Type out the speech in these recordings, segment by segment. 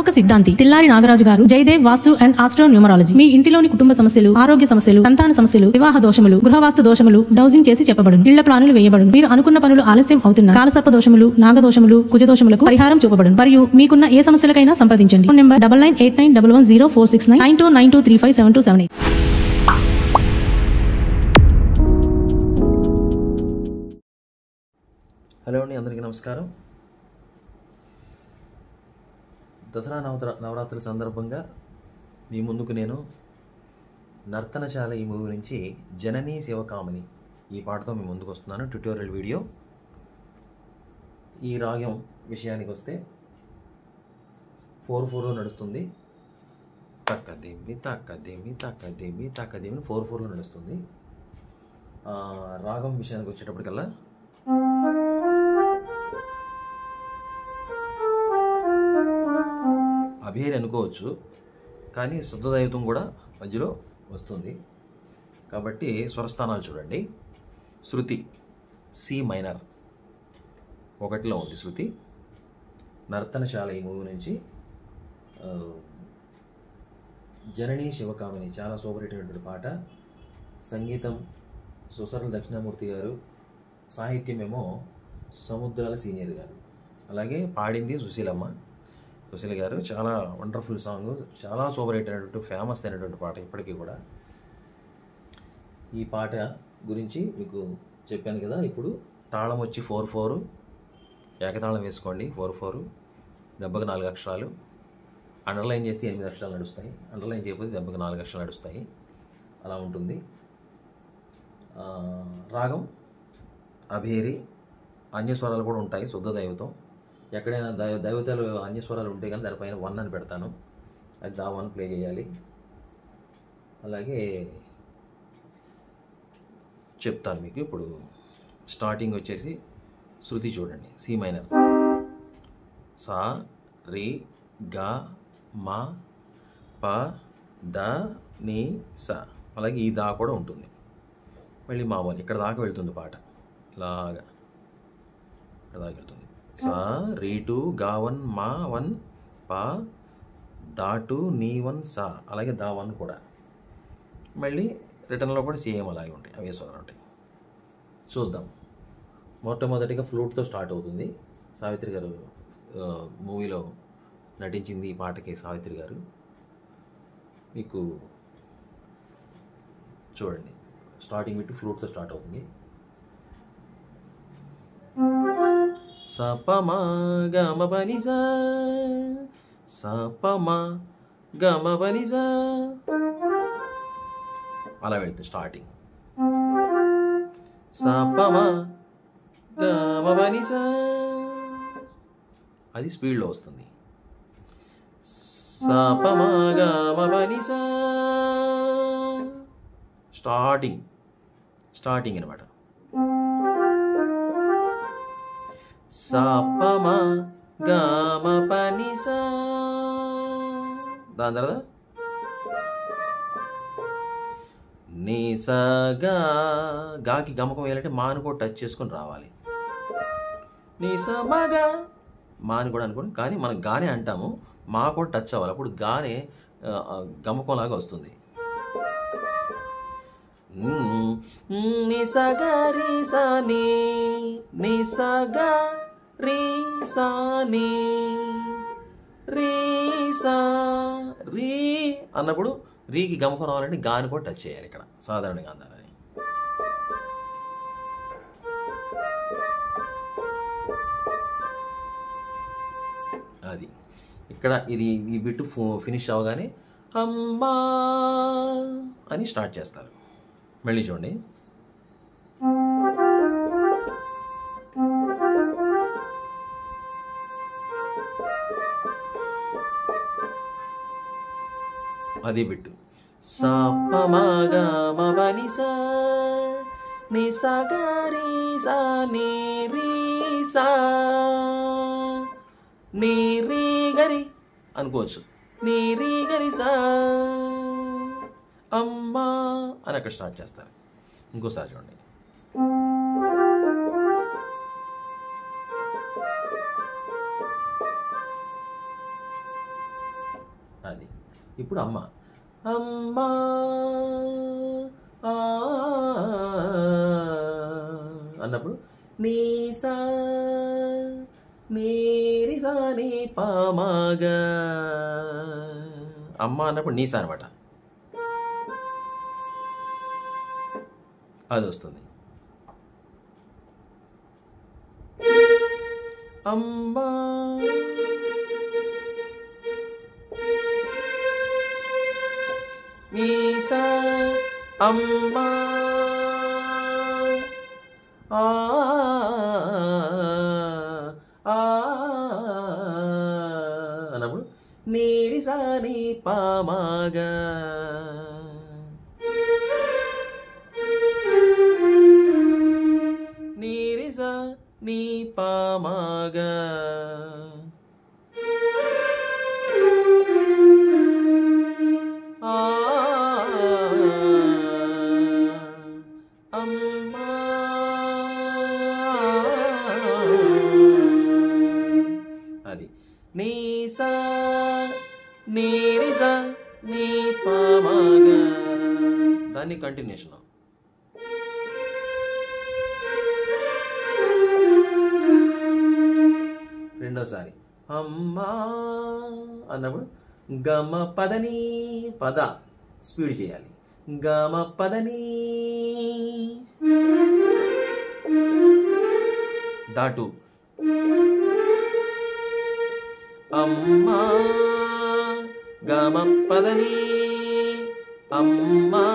ఒక సిద్ధాంతి తిల్లారి నాగరాజు గారు జయదేవ్ వాస్తు అండ్ ఆస్ట్రో న్యూమరాలజీ మీ ఇంటిలోని కుటుంబ సమస్యలు, ఆరోగ్య సమస్యలు, సంతాన సమస్యలు, వివాహ దోషములు, గృహవాస్తు దోషములు డౌజింగ్ చేసి చెప్పబడును. ఇళ్ల ప్లానులు వేయబడును. మీరు అనుకున్న పనులు ఆలస్యం అవుతున్న కాలసర్ప దోషములు, నాగదోషములు, కుజదోషములకు పరిహారం చూపబడును. మరియు మీకున్న ఏ సమస్యలకైనా సంప్రదించండి. Phone number 9989110469 9292357278. హలో అండి, అందరికీ నమస్కారం. దసరా నవరాత్రుల సందర్భంగా మీ ముందుకు నేను నర్తనశాల ఈ మూవీ నుంచి జననీ శివకామిని ఈ పాటతో మీ ముందుకు వస్తున్నాను. Tutorial video. ఈ రాగం విషయానికి వస్తే 4/4లో నడుస్తుంది. తక్కదిమ్మి తక్కదిమ్మి తక్కదిమ్మి తక్కదిమ్మి 4/4లో నడుస్తుంది. రాగం విషయానికి వచ్చేటప్పటికల్లా అభేరి అనుకోవచ్చు, కానీ శుద్ధదైవతం కూడా మధ్యలో వస్తుంది. కాబట్టి స్వరస్థానాలు చూడండి. శృతి సి మైనర్ 1లో ఉంది శృతి. నర్తనశాల ఈ మూవీ నుంచి జననీ శివకామిని చాలా సూపర్ హిట్ అయినటువంటి పాట. సంగీతం సుసరల దక్షిణామూర్తి గారు, సాహిత్యం ఏమో సముద్రాల సీనియర్ గారు, అలాగే పాడింది సుశీల గారు. చాలా వండర్ఫుల్ సాంగ్, చాలా సూపర్ హిట్ అయినటువంటి ఫేమస్ అయినటువంటి పాట ఇప్పటికీ కూడా. ఈ పాట గురించి మీకు చెప్పాను కదా. ఇప్పుడు తాళం వచ్చి 4/4, ఏకతాళం వేసుకోండి. 4/4 దెబ్బకు 4 అక్షరాలు. అండర్లైన్ చేస్తే 8 అక్షరాలు నడుస్తాయి. అండర్లైన్ చేయకపోతే దెబ్బకు 4 అక్షరాలు నడుస్తాయి. అలా ఉంటుంది. రాగం అభేరి. అన్యస్వరాలు కూడా ఉంటాయి. శుద్ధ దైవతం. ఎక్కడైనా దైవతాలు అన్యస్వరాలు ఉంటే కానీ దానిపైన 1 అని పెడతాను. అది దా 1 ప్లే చేయాలి. అలాగే చెప్తాను మీకు. ఇప్పుడు స్టార్టింగ్ వచ్చేసి శృతి చూడండి. సి మైనర్, సా రి గా మా ప ద ని సా. అలాగే ఈ దా కూడా ఉంటుంది. మళ్ళీ మామూలు ఇక్కడ దాకా వెళ్తుంది పాట. ఇలాగా ఇక్కడ దాకా వెళ్తుంది. సా రీ 2 గా 1 మా 1 పా దా 2 నీ 1 సా. అలాగే దా 1 కూడా. మళ్ళీ రిటర్న్లో కూడా సేమ్ అలాగే ఉంటాయి. అవే స్వరాలు ఉంటాయి. చూద్దాం. మొట్టమొదటిగా ఫ్లూట్తో స్టార్ట్ అవుతుంది. సావిత్రి గారు మూవీలో నటించింది ఈ పాటకి. సావిత్రి గారు మీకు చూడండి. స్టార్టింగ్ విత్ ఫ్లూట్తో స్టార్ట్ అవుతుంది. సపమా గమ పనిసా, సపమా గమ పనిసా, అలా వెళ్తుంది స్టార్టింగ్. సపమా గమ పనిసా, అది స్పీడ్లో వస్తుంది. సపమా గమ పనిసా, స్టార్టింగ్ అనమాట. సపమా గమ పనిసా, దాని తర్వాత నీసగా. గాకి గమకం వేయాలంటే మాను కూడా టచ్ చేసుకొని రావాలి. నీసమగా మాని కూడా అనుకోండి, కానీ మనం గానే అంటాము. మా కూడా టచ్ అవ్వాలి. అప్పుడు గానే గమకం లాగా వస్తుంది. నిసగా రీ సా నీ, నిసగా రీ సా నీ, రీ సా రీ అన్నప్పుడు రీకి గమకం రావాలంటే గాని కూడా టచ్ చేయాలి. ఇక్కడ సాధారణంగా అందాలని. అది ఇక్కడ ఇది ఈ బిట్ ఫినిష్ అవగానే అమ్మా అని స్టార్ట్ చేస్తారు. మళ్ళీ చూడండి. అది బిట్టు. సపమగమపనిసా నిసగరి సా నీ రీ సా నీ రీ గరి అనుకోవచ్చు. నీ రీ గరి సా అమ్మా అని అక్కడ స్టార్ట్ చేస్తారు. ఇంకోసారి చూడండి. అది. ఇప్పుడు అమ్మ. అమ్మా ఆ అన్నప్పుడు నీసా నీరిసా నీ పామాగా. అమ్మ అన్నప్పుడు నీసా అనమాట, అది వస్తుంది. అమ్మా నీసా అమ్మా ఆ అన్నప్పుడు నీరిసా నీ పామాగా. నీరిసా నీ పామాగా. అమ్మా అది. నీసా నీరిసా నీ పామాగా, దాన్ని కంటిన్యూషన్. రెండోసారి అమ్మా అన్నప్పుడు గమ పదని, పద స్పీడ్ చేయాలి. గమ పదని దాటు. అమ్మా గమ పదని అమ్మా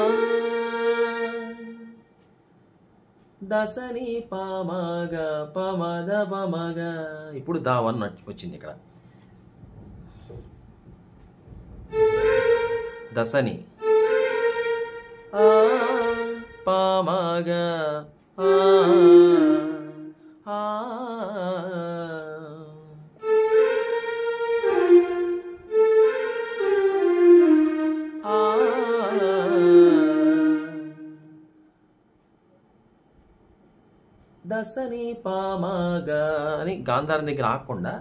దసని పామగా పమద పమగా. ఇప్పుడు దావన్ వచ్చింది ఇక్కడ. దసని పామగా దసని పామగా అని గాంధారం దగ్గర ఆకుండా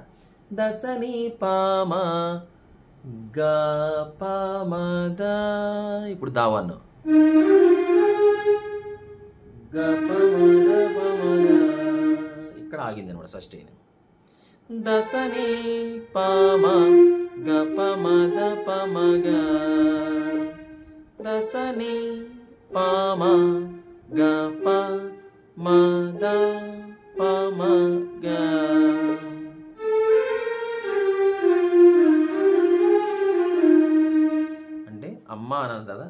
దసని పామ గా పామద. ఇప్పుడు దావన్ను ఇక్కడ ఆగింది అనమాట సస్టైన్. దసని పామ గపమద పమగా. దసని పామ గప మద పమగా. అంటే అమ్మ అన్నాను కదా,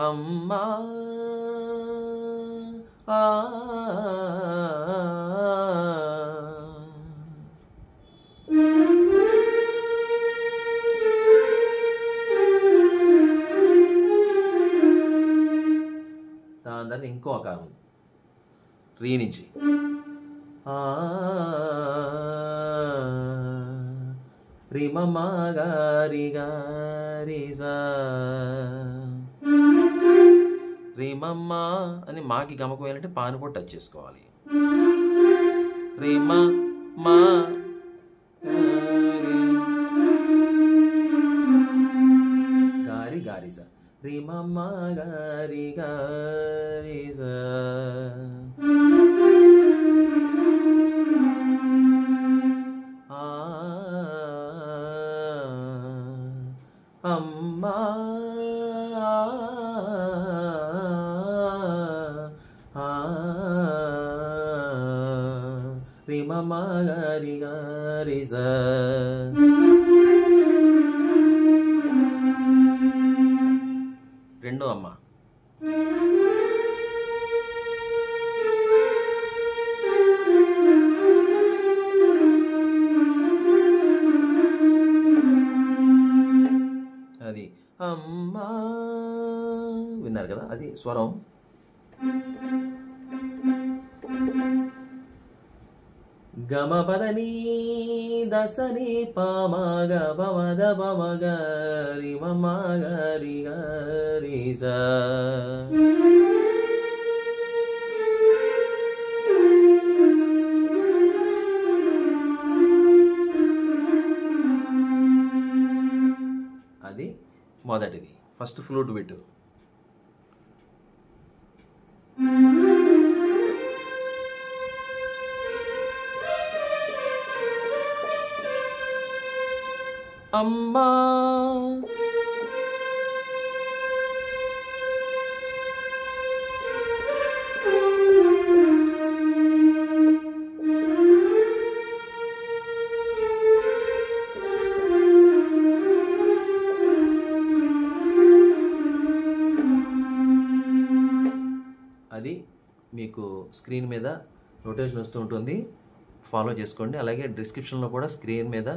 అమ్మా దాని తర్వాత ఇంకో ఆకారం రీ నుంచి రిమమ్మ గారి గారిజా. రిమమ్మ అని మాకి గమకం వేయాలంటే పాను కూడా టచ్ చేసుకోవాలి. రిమ మా గారి గారిజా. రిమమ్మ గారి గారిజా. అమ్మా రిమమ్మ గారి గారిజా. రెండో అమ్మ. అది అమ్మా, విన్నారు కదా, అది స్వరం. గమ పదని దసని పామగ పమద పమగ రిమమ్మ గారి గారిజా. అది మొదటిది. ఫస్ట్ ఫ్లూట్ పెట్టు. అమ్మా అది మీకు స్క్రీన్ మీద నోటేషన్ వస్తూ ఉంటుంది, ఫాలో చేసుకోండి. అలాగే డిస్క్రిప్షన్లో కూడా స్క్రీన్ మీద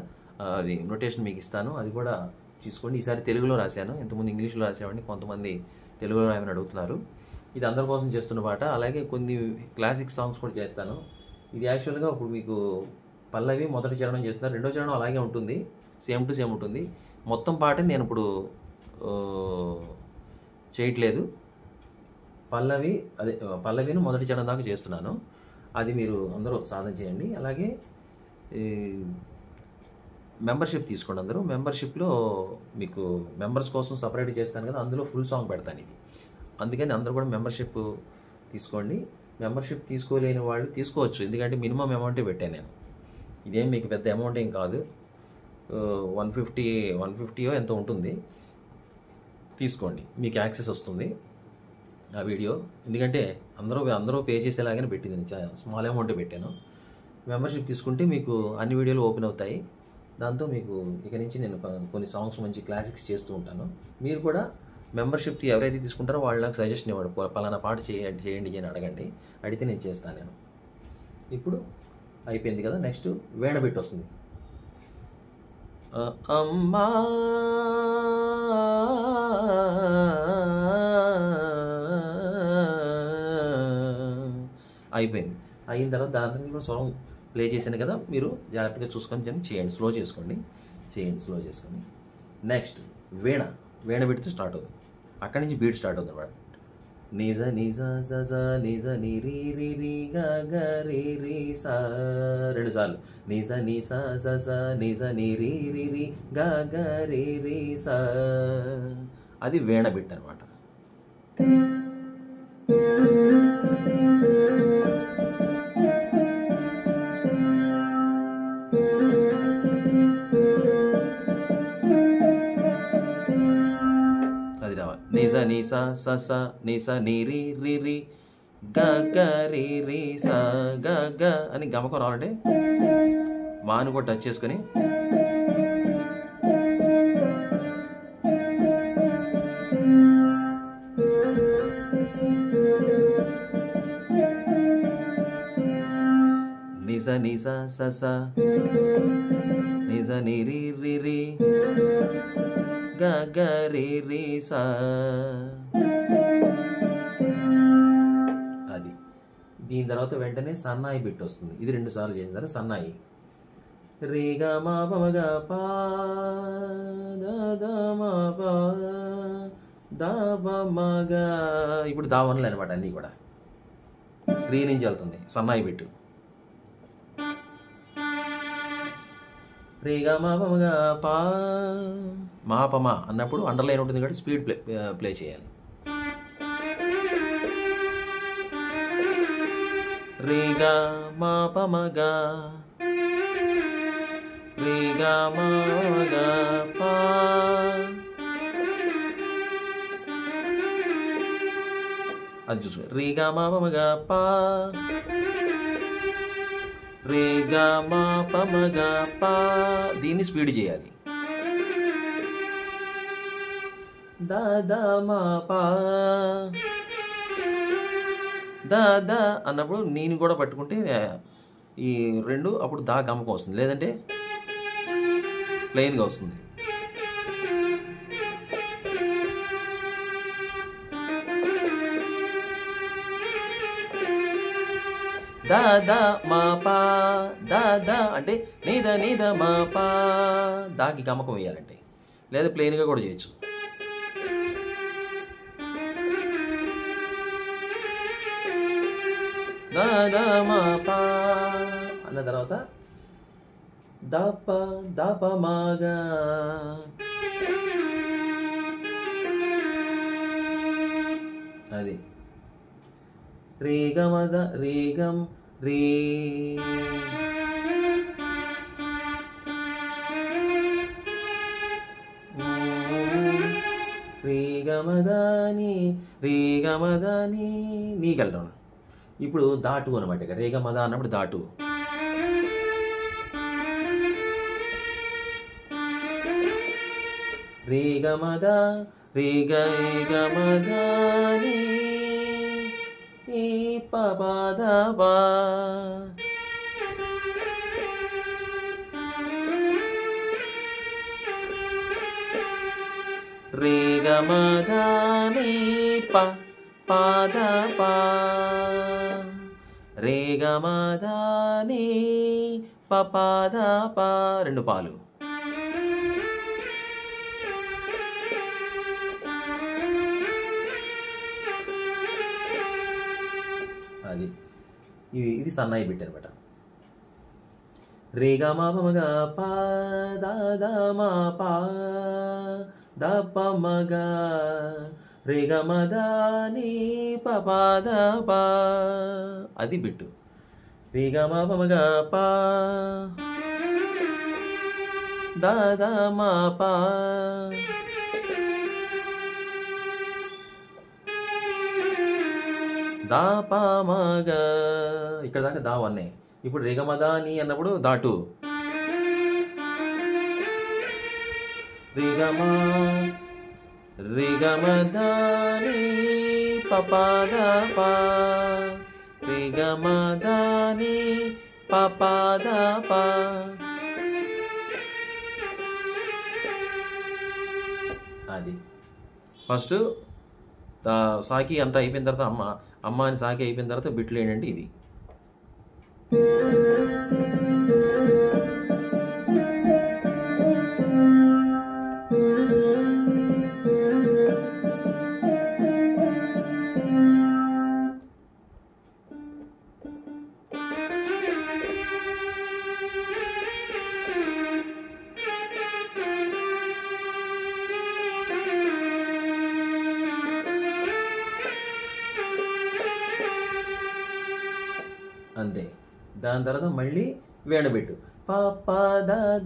అది నోటేషన్ మీకు ఇస్తాను, అది కూడా చూసుకోండి. ఈసారి తెలుగులో రాశాను, ఇంతకుముందు ఇంగ్లీష్లో రాసేవాడిని, కొంతమంది తెలుగులో రాయమని అడుగుతున్నారు. ఇది అందరి కోసం చేస్తున్న పాట. అలాగే కొన్ని క్లాసిక్ సాంగ్స్ కూడా చేస్తాను. ఇది యాక్చువల్గా ఇప్పుడు మీకు పల్లవి మొదటి చరణం చేస్తున్నారు, రెండో చరణం అలాగే ఉంటుంది, సేమ్ టు సేమ్ ఉంటుంది. మొత్తం పాటని నేను ఇప్పుడు చేయట్లేదు, పల్లవిని మొదటి చరణం దాకా చేస్తున్నాను. అది మీరు అందరూ సాధన చేయండి. అలాగే మెంబర్షిప్ తీసుకోండి అందరూ. మెంబర్షిప్లో మీకు మెంబర్స్ కోసం సపరేట్ చేస్తాను కదా, అందులో ఫుల్ సాంగ్ పెడతాను ఇది. అందుకని అందరూ కూడా మెంబర్షిప్ తీసుకోండి. మెంబర్షిప్ తీసుకోలేని వాళ్ళు తీసుకోవచ్చు, ఎందుకంటే మినిమం అమౌంటే పెట్టాను నేను. ఇదేం మీకు పెద్ద అమౌంట్ ఏం కాదు, 150 ఎంతో ఉంటుంది. తీసుకోండి, మీకు యాక్సెస్ వస్తుంది ఆ వీడియో. ఎందుకంటే అందరూ పే చేసేలాగానే పెట్టింది, స్మాల్ అమౌంటే పెట్టాను. మెంబర్షిప్ తీసుకుంటే మీకు అన్ని వీడియోలు ఓపెన్ అవుతాయి. దాంతో మీకు ఇక నుంచి నేను కొన్ని సాంగ్స్ మంచి క్లాసిక్స్ చేస్తూ ఉంటాను. మీరు కూడా మెంబర్షిప్ ఎవరైతే తీసుకుంటారో వాళ్ళు నాకు సజెషన్ ఇవ్వడు, పలానా పాట చేయండి అని అడగండి, అడిగితే నేను చేస్తాను నేను. ఇప్పుడు అయిపోయింది కదా, నెక్స్ట్ వేణబెట్టి వస్తుంది. అమ్మా అయిపోయింది. అయిన తర్వాత దాని కూడా స్వరం ప్లే చేశాను కదా, మీరు జాగ్రత్తగా చూసుకొని చేయండి, స్లో చేసుకోండి. నెక్స్ట్ వేణ పెడితే స్టార్ట్ అవుతుంది, అక్కడి నుంచి బీట్ స్టార్ట్ అవుతుంది అన్నమాట. నిజ నిజ స నిజ ని రి రి రి గ గ రి రి సా, 2 సార్లు. నిజ ని స నిజ ని రి రి రి గ గ రి రి సా, అది వేణ బిట్ అనమాట. అది రావాలి. నిజ ని స నిజ ని రి రి రి గ గ రి రి సా గ గ అని గమకం రావాలంటే మాను కూడా టచ్ చేసుకొని నిజ నిజ స నిజ ని రి రి రి గ గ రి రి సా, అది. దీని తర్వాత వెంటనే సన్నాయి బిట్ వస్తుంది, ఇది 2 సార్లు చేసిన తర్వాత సన్నాయి. రే గ మా ప మ గ పా ద ద మా పా ద ప మ గ, ఇప్పుడు దావన్లు అనమాట అన్నీ కూడా. రీ నుంచి వెళ్తుంది సన్నాయి బిట్టు. రే గ మా ప మ గ పా మా ప మా అన్నప్పుడు అండర్లైన్ ఉంటుంది కాబట్టి స్పీడ్ ప్లే చేయాలి. రే గ మా ప మ గ రే గ మా గ పా, అది చూసుకో. రే గ మా ప మ గ పా రే గ మా ప మ గ పా, దీన్ని స్పీడ్ చేయాలి. ద ద మా పా ద ద అన్నప్పుడు నేను కూడా పట్టుకుంటే ఈ 2 అప్పుడు దా గమకం వస్తుంది, లేదంటే ప్లెయిన్గా వస్తుంది. ద ద మా పా ద ద అంటే నీద నీద మా పా, దాకి గమకం వేయాలంటే, లేదా ప్లెయిన్గా కూడా చేయొచ్చు. ద ద మా పా అన్న తర్వాత దప దప మాగా రే గమద రే గం రే రే గమదాని రే గమదాని నీకెళ్ళడం. ఇప్పుడు దాటు అనమాట. ఇక రేగ మద అన్నప్పుడు దాటు. రేగ మద రేగ రేగ మదాని ఈ పద పా రేగ మదాని ప పాద పా రేగ మదాని పపాద పా 2 పాలు. అది ఇది సన్నాయి బిట్ అనమాట. రేగ మా పమగ పా దా మా పా ద పమగ రేగ మదాని పపాద పా. అది బిట్టు. రేగ మా పమగ పా దా మా పా దా పా మగ. ఇక్కడ దాకా దా వన్నే. ఇప్పుడు రేగమదాని అన్నప్పుడు దాటు. రేగమా రేగమదాని పపాద పా రేగమదాని పపాద పా. అది ఫస్ట్ సాకి అంతా అయిపోయిన తర్వాత అమ్మ అని సాకి అయిపోయిన తర్వాత బిట్లు ఏంటంటే ఇది. అంతే. దాని తర్వాత మళ్ళీ వేణబెట్టు. పాప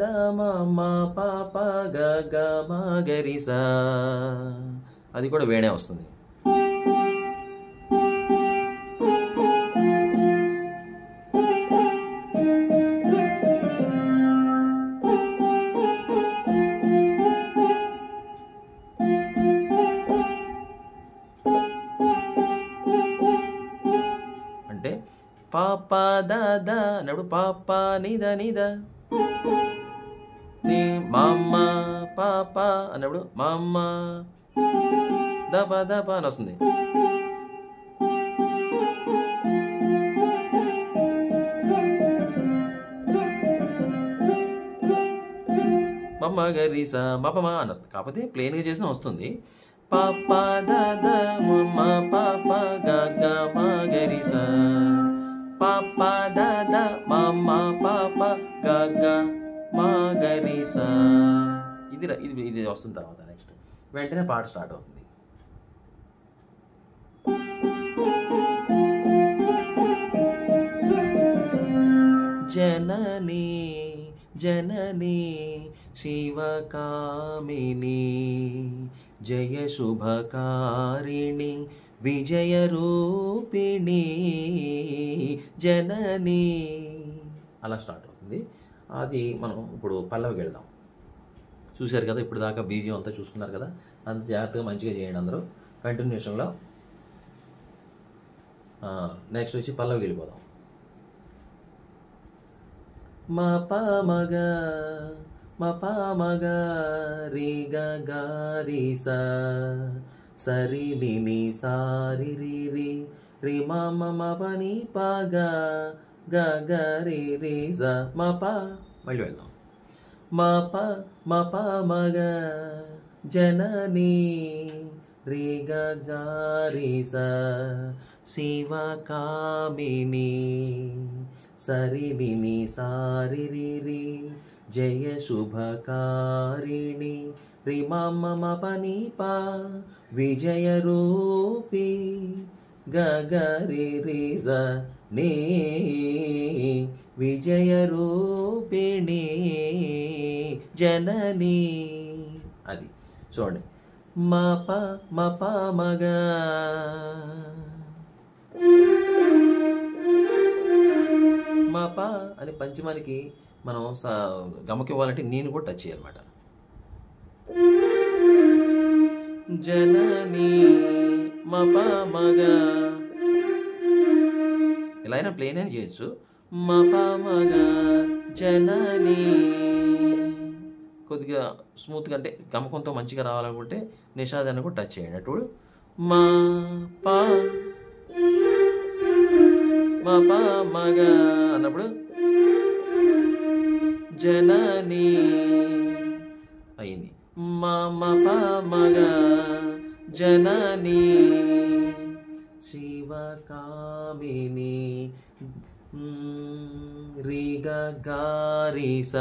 ద మమ్మ పాప గ మా గరిసా. అది కూడా వేణే వస్తుంది. అంటే పాప ద అన్నప్పుడు పాప నిద నిద నీ మామ్మ పాప అన్నప్పుడు మామ్మ దప దప అని వస్తుంది. మమ్మ గరీసా మపమా అని వస్తుంది. కాకపోతే ప్లెయిన్గా చేసిన వస్తుంది. పాప ద మమ్మ పాప గ మా గరీసా పాప ద మమ్మ పాప గ మా గరీసా. ఇది ఇది ఇది వస్తుంది. తర్వాత నెక్స్ట్ వెంటనే పాట స్టార్ట్ అవుతుంది. జననీ జననీ శివకామిని జయ శుభకారిణి విజయ రూపిణి జననీ అలా స్టార్ట్ అవుతుంది. అది మనం ఇప్పుడు పల్లవికి వెళ్దాం. చూశారు కదా ఇప్పుడు దాకా బీజియం అంతా చూసుకున్నారు కదా. అంత జాగ్రత్తగా మంచిగా చేయండి అందరూ. కంటిన్యూషన్లో నెక్స్ట్ వచ్చి పల్లవికి వెళ్ళిపోదాం. మా పా మగ రి గ సా సరి ని సారి రి రి రి మా పని పా గ రి సా మా పా. మళ్ళీ వెళ్దాం. మా పా మగ జననీ రి గ రి సా శివకామిని సరి ని సారి రి రి జయ శుభకారిణి రి మమ పని పా విజయ రూపి గ గ రి రి స నీ విజయ రూపిణి జనని. అది చూడండి, మ ప మగ మా పా అని పంచమానికి మనం గమకివ్వాలంటే నేను కూడా టచ్ చేయాలన్నమాట. జనని మా పా మగ, ఇలా అయినా ప్లేన్ అని చేయొచ్చు. మా పా మగ జనని. కొద్దిగా స్మూత్గా అంటే గమకంతో మంచిగా రావాలనుకుంటే నిషాదాన్ని కూడా టచ్ చేయండి. అప్పుడు మా పా మగ అన్నప్పుడు జనని అయింది. మా మగ జనని శివకామిని రిగ గారిస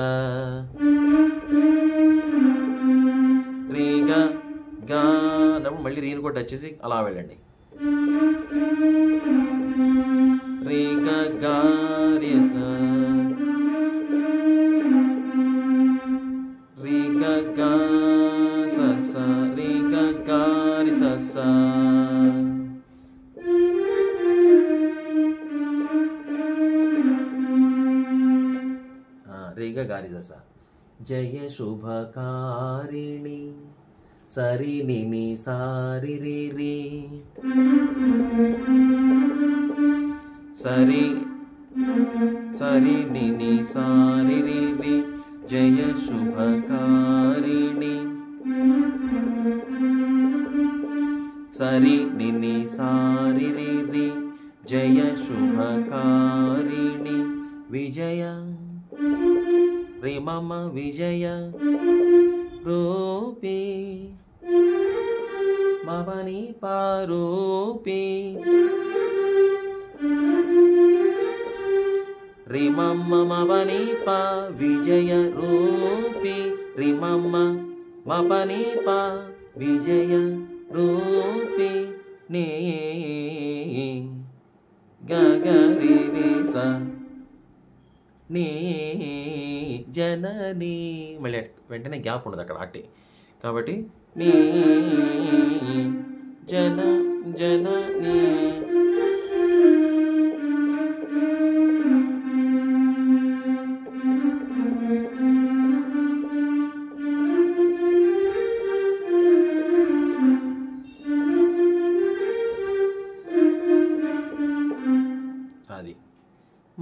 రిగ గా అన్నప్పుడు మళ్ళీ రీని కూడా టచ్ చేసి అలా వెళ్ళండి. రిగ గారిస రిగ గా స రిగ గారి స. రిగ గారి స. జయ శుభకారిణి సరి ని సారి రి రి సరి సరి ని సారి రి రి. జయ శుభకారిణి సరి ని సారి రి రి. జయ శుభకారిణి విజయ రే మమ విజయ రూపి మవని పారూపి రిమమ్మ మవని పా విజయ రూపి రిమమ్మ మపని పా విజయ రూపి నీ గగరి రి స నీ జనని. మళ్ళీ వెంటనే గ్యాప్ ఉండదు అక్కడ అట్టే. కాబట్టి నీ జనని. అది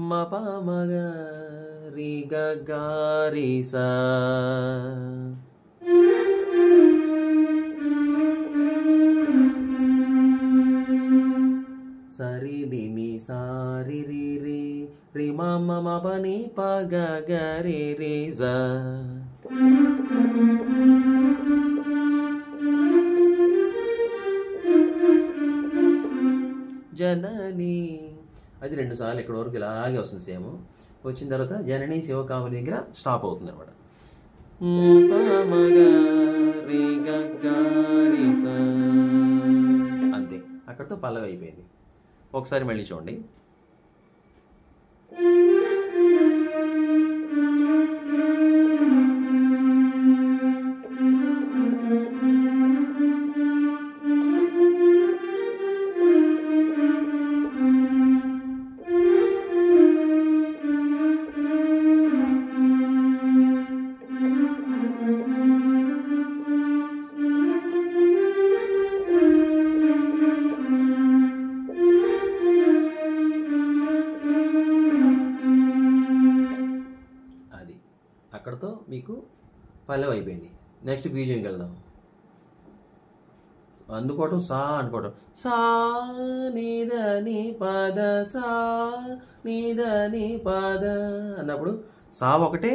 మ ప మగ రి గ గారి స. సరి ని సారి రి రి రి మమ మపని ప గ గ రి రి స. జనని. అది 2 సార్లు ఇక్కడ వరకు ఇలాగే వస్తుంది. సేమ్ వచ్చిన తర్వాత జనని శివకామిని దగ్గర స్టాప్ అవుతుంది అనమాట. అంతే, అక్కడితో పల్లవి అయిపోయింది. ఒకసారి మళ్ళీ చూడండి. అక్కడతో మీకు పల్లవి అయిపోయింది. నెక్స్ట్ బీజంకి వెళ్దాం. అందుకోవటం సా అనుకోవటం. సా నిద ని పద సా నిద ని పద అన్నప్పుడు సా ఒకటే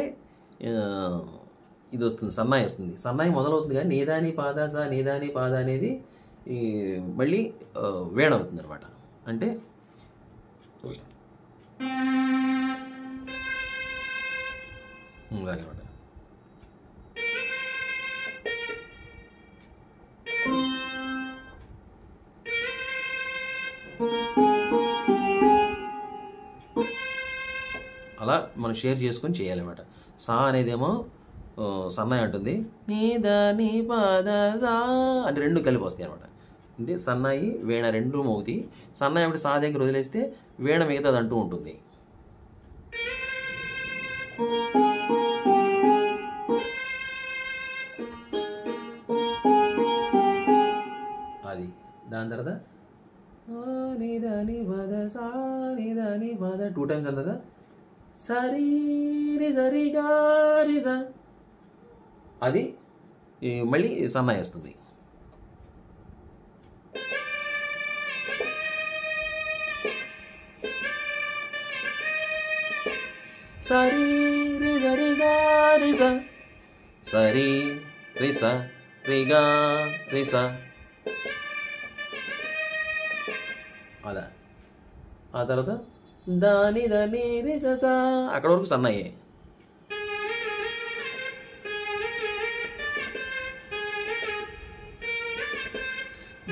ఇది వస్తుంది, సన్నాయి వస్తుంది. సన్నాయి మొదలవుతుంది కానీ నీదాని పాద సా నీదాని పాద అనేది మళ్ళీ వేణవుతుంది అనమాట. అంటే అలాగే అనమాట. అలా మనం షేర్ చేసుకొని చేయాలన్నమాట. సా అనేదేమో సన్నాయి అంటుంది, నీ ద నీ పద సా అంటే రెండు కలిపి వస్తాయి అనమాట. అంటే సన్నాయి వీణ రెండు మోగుతాయి. సన్నాయి ఒకటి సా దగ్గర వదిలేస్తే వీణ మిగతాది అంటూ ఉంటుంది. అది దాని తర్వాత ని పద సా ని పద 2 times అంటుందా, సరి రి సరి గా రి సా, అది మళ్ళీ సన్నాయి వస్తుంది. సరి రి సరి గా రి సా, సరి రి సా రి గా రి సా, అలా. ఆ తర్వాత దాని దని రి స సా, అక్కడ వరకు సన్నాయి.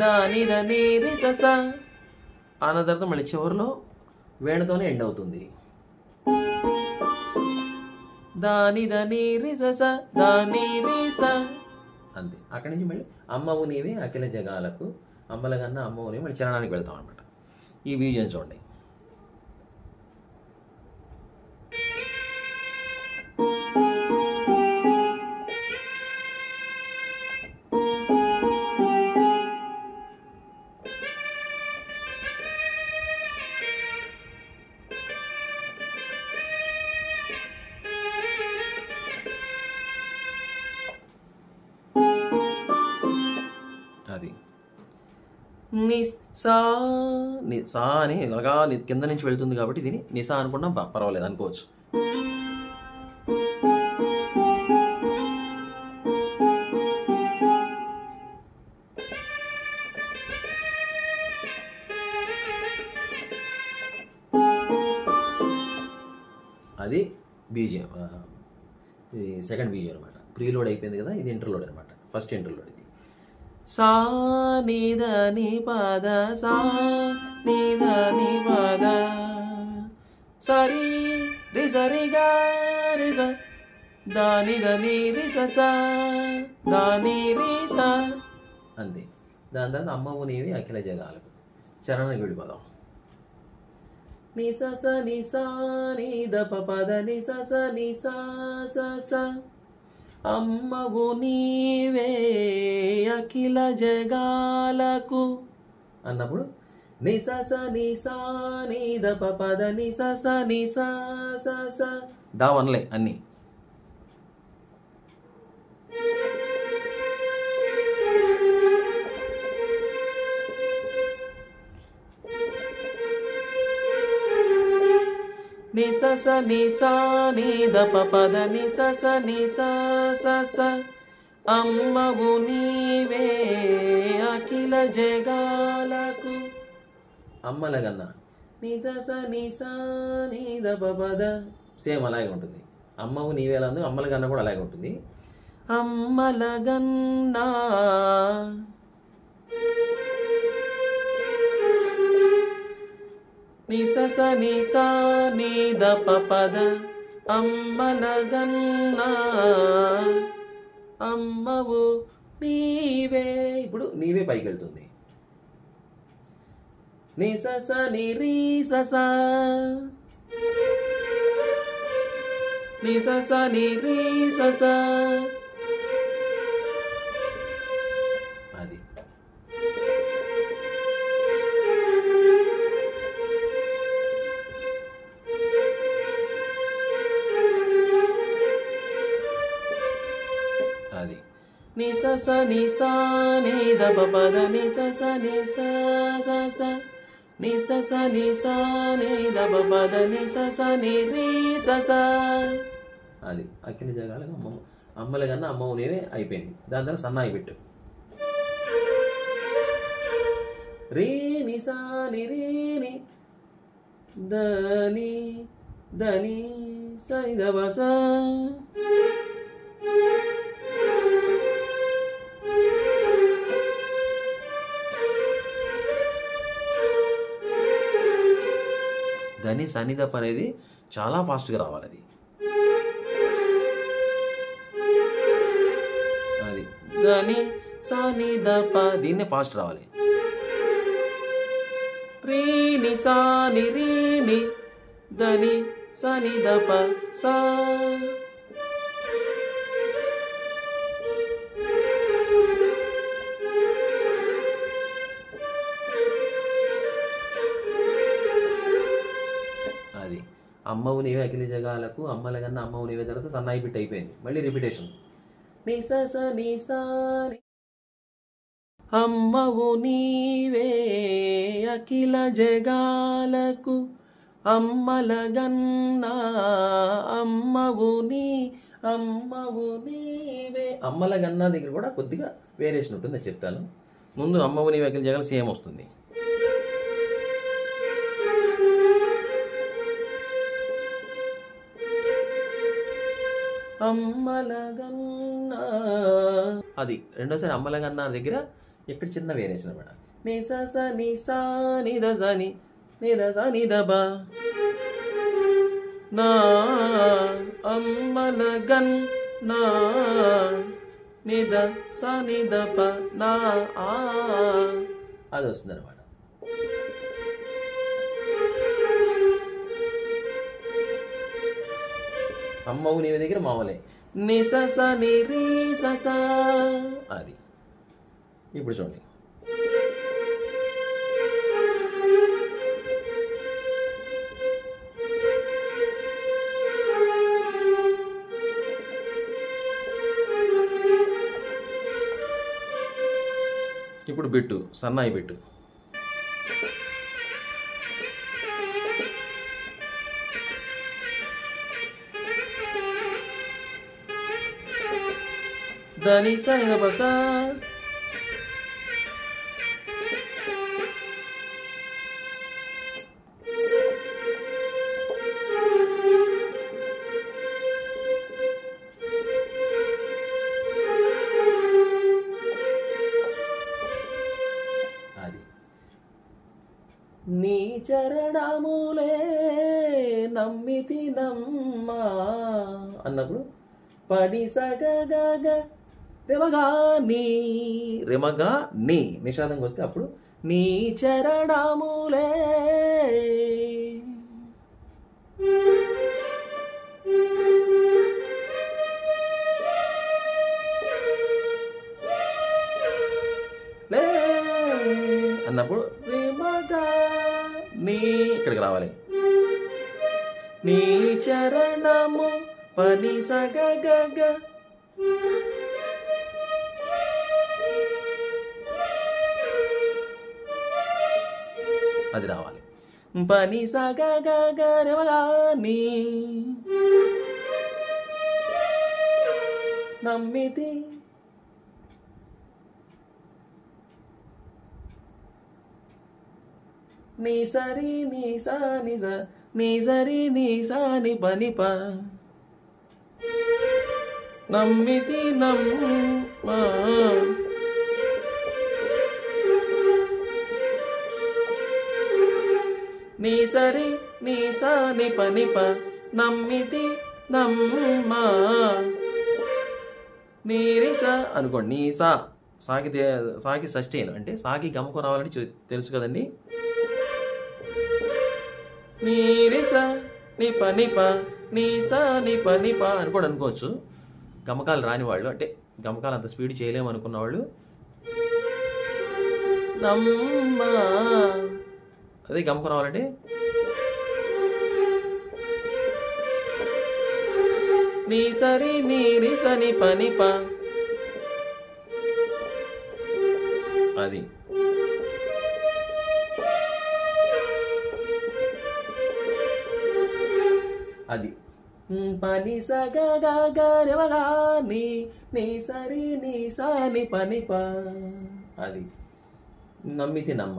దాని దని రి స సా అన్న తర్వాత మళ్ళీ చివరిలో వేణుతోనే ఎండ్ అవుతుంది. దాని దని రి స సా దాని రి సా, అంతే. అక్కడి నుంచి మళ్ళీ అమ్మవు నీవే అఖిల జగాలకు, అమ్మల కన్నా అమ్మవు నీవే, మళ్ళీ చరణానికి వెళ్తాం అనమాట. ఈ బీజం చూడండి. అది నిసా నిసా అని ఇలాగా కింద నుంచి వెళ్తుంది కాబట్టి దీన్ని నిసా అనుకున్నా పర్వాలేదు అనుకోవచ్చు. అది బీజియం, ఇది సెకండ్ బీజియం అనమాట. ప్రీలోడ్ అయిపోయింది కదా, ఇది ఇంటర్లోడ్ అనమాట. ఫస్ట్ ఇంటర్లోడ్ ఇది. సా ని ద ని పద సా ని ద ని పద సరి రి సరి గా రి స దా ని ద ని రి స సా దా ని రి సా, అంతే. దాని తర్వాత అమ్మవు నీవి అఖిల జగాలకు, చరణానికి వెళ్ళిపోదాం. ని స స ని సా ని ద ప పద ని స స ని సా స స, అమ్మవు నీవే అఖిల జగాలకు అన్నప్పుడు ని స స ని సా ని ద ప పద ని స స ని సా స స, దా వన్లే అన్నీ. ని స స ని సా ని ద ప పద ని స స ని సా స స, అమ్మవు నీవే అఖిల జగాలకు, అమ్మల గన్నా ని స స ని సా ని ద ప పద, సేమ్ అలాగే ఉంటుంది. అమ్మవు నీవే ఎలా ఉంది, అమ్మల గన్నా కూడా అలాగే ఉంటుంది. అమ్మల గన్నా ని స స ని సా ని ద ప పద, అమ్మల గన్నా అమ్మవు నీవే, ఇప్పుడు నీవే పైకి వెళ్తుంది. ని స స ని రి స స, ని స స ని రి స స, అది. అది ని స స ని సా ని ద ప పద ని స స ని సా స స, ని స స ని సా ని ద ప పద ని స స ని రి స స, అది. అఖిల జగాలకు అమ్మవు, అమ్మల కన్నా అమ్మవు నీవే అయిపోయింది. దాని తర్వాత సన్నాయి పెట్టు. రే ని సా ని రే ని దని దని స ని ద ప స, దని సన్నిధప్ అనేది చాలా ఫాస్ట్గా రావాలి అది. అది దని సా ని ద ప, దీన్నే ఫాస్ట్ రావాలి. రీ ని సా ని రీ ని దని సా ని ద ప సా. అది అమ్మవు నీవే అఖిల జగాలకు అమ్మల కన్నా అమ్మవు నీవే తర్వాత సన్నాయి బిట్ అయిపోయింది. మళ్ళీ రిపిటేషన్. ని స స ని సా ని. అమ్మవు నీవే అఖిల జగాలకు అమ్మల గన్నా అమ్మవు నీవే. అమ్మల గన్నా దగ్గర కూడా కొద్దిగా వేరియేషన్ ఉంటుంది, అది చెప్తాను. ముందు అమ్మవు నీవే అఖిల జగాలు సేమ్ వస్తుంది. అమ్మలగన్నా, అది రెండోసారి అమ్మలగన్నా దగ్గర ఇక్కడ చిన్న వేరియేషన్ అనమాట. ని స స ని సా ని ద స ని ద స ని ద బ నా అమ్మలగన్నా ని ద స ని ద ప నా ఆ, అది వస్తుంది అనమాట. అమ్మవు నీవే దగ్గర మామూలే ని స స ని రీ స స, అది. ఇప్పుడు చూడండి. ఇప్పుడు బిట్టు సన్నాయి బిట్టు. దని స ని ద ప స. అది నీ చరణములే నమ్మితి నమ్మా అన్నప్పుడు పడి సగగగ రెమగా నీ నిషాదంగా వస్తే అప్పుడు నీ చరణములే. లే అన్నప్పుడు రెమగా నీ ఇక్కడికి రావాలి. నీ చరణము పని సగగగ, అది రావాలి. పని సగగగని నమ్మితి నీ సరి నీ సా ని స నీ సరి నీ సా ని పని ప నమ్మితి నమ్మా. నీ సరి నీ సా ని పని ప నమ్మితి నమ్మా. నీరి స అనుకోండి. నీ సా సాకి సస్టైన్ అంటే సాకి గమకం రావాలని తెలుసు కదండి. నీరి స ని పని ప నీ సా ని పని ప అని కూడా అనుకోవచ్చు. గమకాలు రాని వాళ్ళు, అంటే గమకాలు అంత స్పీడ్ చేయలేము అనుకున్న వాళ్ళు నమ్మా, అదే గమకం రావాలంటే నీ సరి నీరి సని పని ప, అది. అది పని సగగగరవగా నీ సరి నీ సాని పని ప, అది నమ్మితి నమ్మ.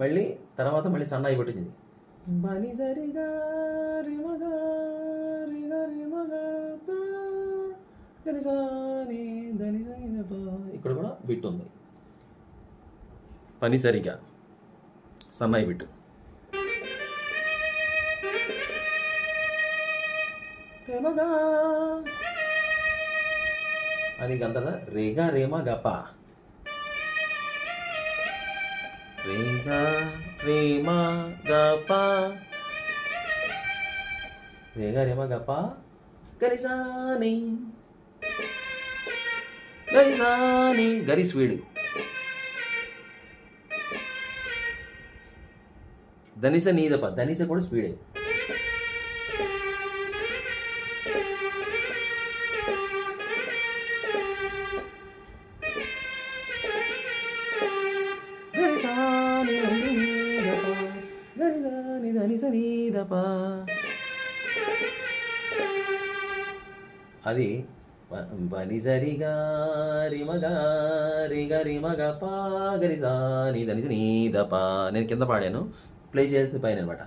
మళ్ళీ తర్వాత మళ్ళీ సన్నాయి పట్టింది. పని సరిగా రిమగా రిగా రిమగా సాని దని ఇక్కడ కూడా బిట్ ఉంది. పని సరిగా సన్నాయి బిట్టు. రేమగా అది గంతదా రేగా రేమ గప రేగా రేమ గప రేగా రేమ గప గరిసాని గరిసాని గరి స్వీడు ధనిస నీదప ధనిస కూడా స్పీడే అది బనిజరిగా రిమగా రిగ రిమగ పా గరిసా నీ దని నీదప నేను కింద పాడాను ప్లే చేయాల్సిన పైన అనమాట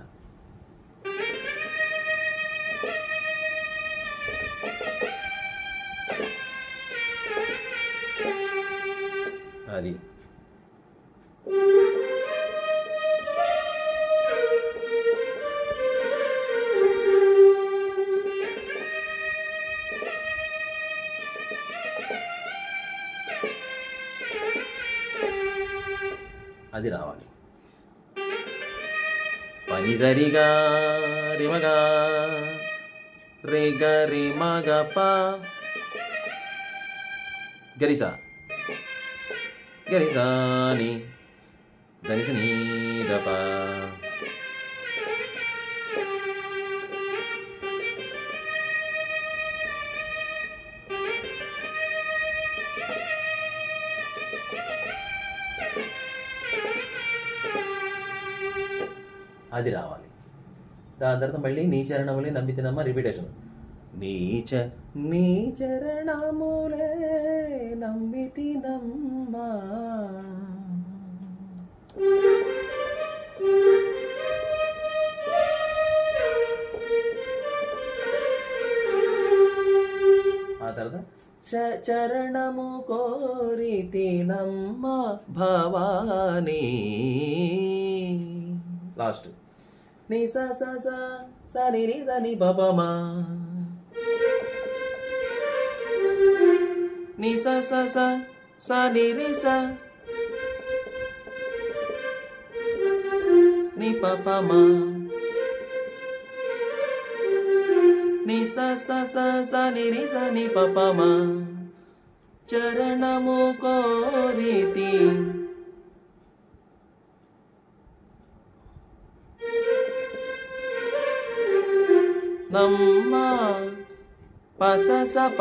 అది అది రావాలి పనిజరిగా రిమగా రేగ రిమగ ప గరిసా గరిసాని ధనిస నీదప అది రావాలి. దాని తర్వాత మళ్ళీ నీ చరణములే నమ్మితినమ్మ రిపీటేషన్. నీ చరణములే నమ్మితినమ్మ ఆ తర్వాత చరణము కోరితినమ్మ భవానీ లాస్ట్ నీ స స స స ని ని స ని ప ప మ ని స స స స ని రి స ని ప ప మ ని స స స స ని రి స ని ప ప మ చరణము కోరితి నమ్మ పస సప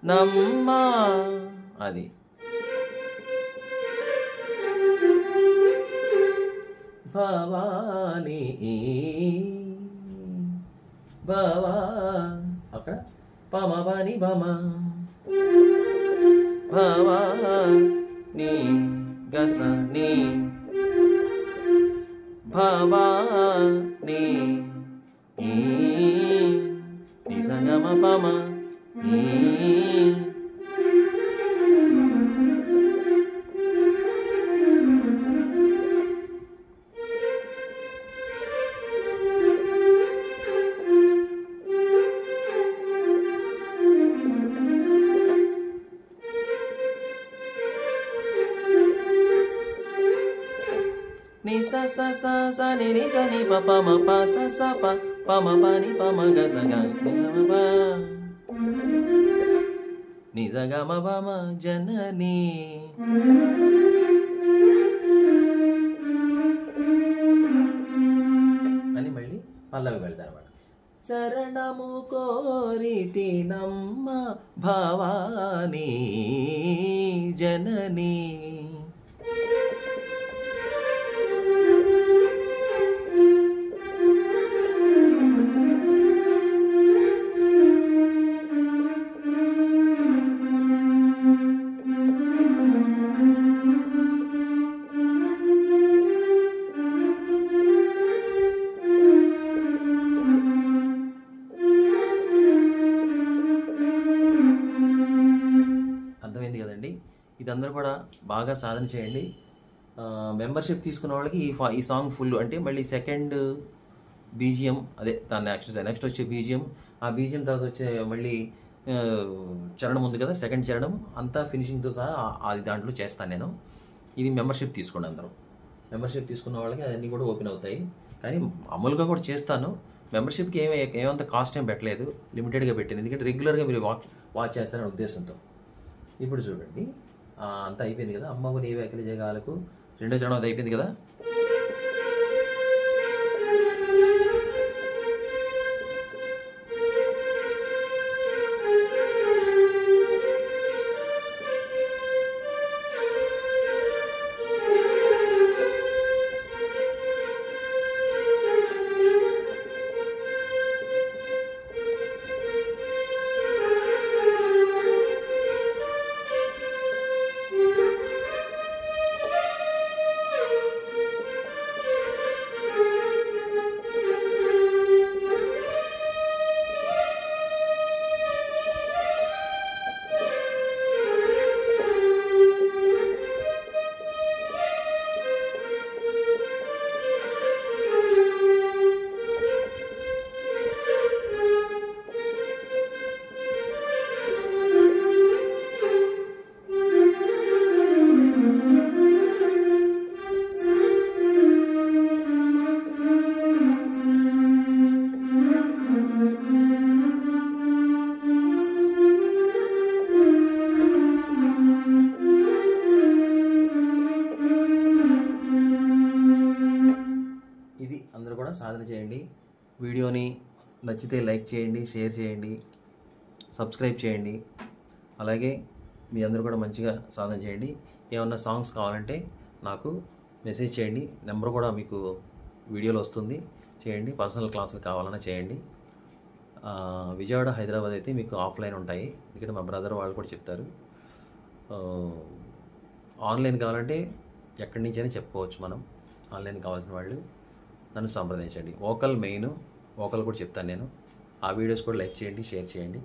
నమ్మ అది భవానీ భవా అక్కడ పమ బాని బమ భవానీ గస నీ భవానీ ని స గ మ ప మ ని స స స స ని ని స ని ప ప మ ప స స ప ప మ ప ని ప మ గ స గ ని గ మ ప ని స గ మ ప మ జనని అని మళ్ళీ పల్లవి వెళ్తారు అన్నమాట. చరణము కోరితి నమ్మ భవానీ జనని అర్థమైంది కదండి. ఇది అందరూ కూడా బాగా సాధన చేయండి. మెంబర్షిప్ తీసుకున్న వాళ్ళకి ఈ సాంగ్ ఫుల్ అంటే మళ్ళీ సెకండ్ బీజిఎం అదే దాన్ని నెక్స్ట్ వచ్చే బీజిఎం, ఆ బీజిఎం తర్వాత వచ్చే మళ్ళీ చరణం ఉంది కదా, సెకండ్ చరణం అంతా ఫినిషింగ్తో సహా అది దాంట్లో చేస్తాను నేను. ఇది మెంబర్షిప్ తీసుకోండి అందరూ. మెంబర్షిప్ తీసుకున్న వాళ్ళకి అన్నీ కూడా ఓపెన్ అవుతాయి. కానీ మామూలుగా కూడా చేస్తాను. మెంబర్షిప్కి ఏమంత కాస్ట్ ఏం పెట్టలేదు, లిమిటెడ్గా పెట్టాను. ఎందుకంటే రెగ్యులర్గా మీరు వాచ్ చేస్తారనే ఉద్దేశంతో. ఇప్పుడు చూడండి, అంతా అయిపోయింది కదా. అమ్మకు నీ వ్యాఖ్యలు జగాలకు రెండో చరణం అది అయిపోయింది కదా. ఇది అందరూ కూడా సాధన చేయండి. వీడియోని నచ్చితే లైక్ చేయండి, షేర్ చేయండి, సబ్స్క్రైబ్ చేయండి. అలాగే మీ అందరూ కూడా మంచిగా సాధన చేయండి. ఏమన్నా సాంగ్స్ కావాలంటే నాకు మెసేజ్ చేయండి. నెంబర్ కూడా మీకు వీడియోలో వస్తుంది, చేయండి. పర్సనల్ క్లాసులు కావాలన్నా చేయండి. విజయవాడ, హైదరాబాద్ అయితే మీకు ఆఫ్లైన్ ఉంటాయి, ఎందుకంటే మా బ్రదర్ వాళ్ళు కూడా చెప్తారు. ఆన్లైన్ కావాలంటే ఎక్కడి నుంచైనా చెప్పుకోవచ్చు మనం. ఆన్లైన్ కావాల్సిన వాళ్ళు నన్ను సంప్రదించండి. వోకల్ మెయిన్, వోకల్ కూడా చెప్తాను నేను. ఆ వీడియోస్ కూడా లైక్ చేయండి, షేర్ చేయండి.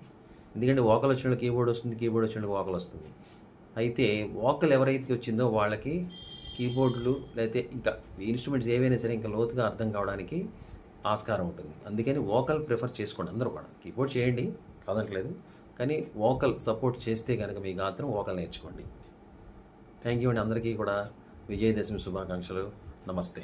ఎందుకంటే వోకల్ వచ్చిన వాళ్ళకి కీబోర్డ్ వస్తుంది, కీబోర్డ్ వచ్చిన వాళ్ళకి వోకల్ వస్తుంది. అయితే వోకల్ ఎవరైతే వచ్చిందో వాళ్ళకి కీబోర్డులు లేకపోతే ఇంకా ఇన్స్ట్రుమెంట్స్ ఏవైనా సరే ఇంకా లోతుగా అర్థం కావడానికి ఆస్కారం ఉంటుంది. అందుకని వోకల్ ప్రిఫర్ చేసుకోండి అందరూ కూడా. కీబోర్డ్ చేయండి కాదనట్లేదు, కానీ వోకల్ సపోర్ట్ చేస్తే కనుక మీ గాత్రం వోకల్ నేర్చుకోండి. థ్యాంక్ యూ అండి. అందరికీ కూడా విజయదశమి శుభాకాంక్షలు. నమస్తే.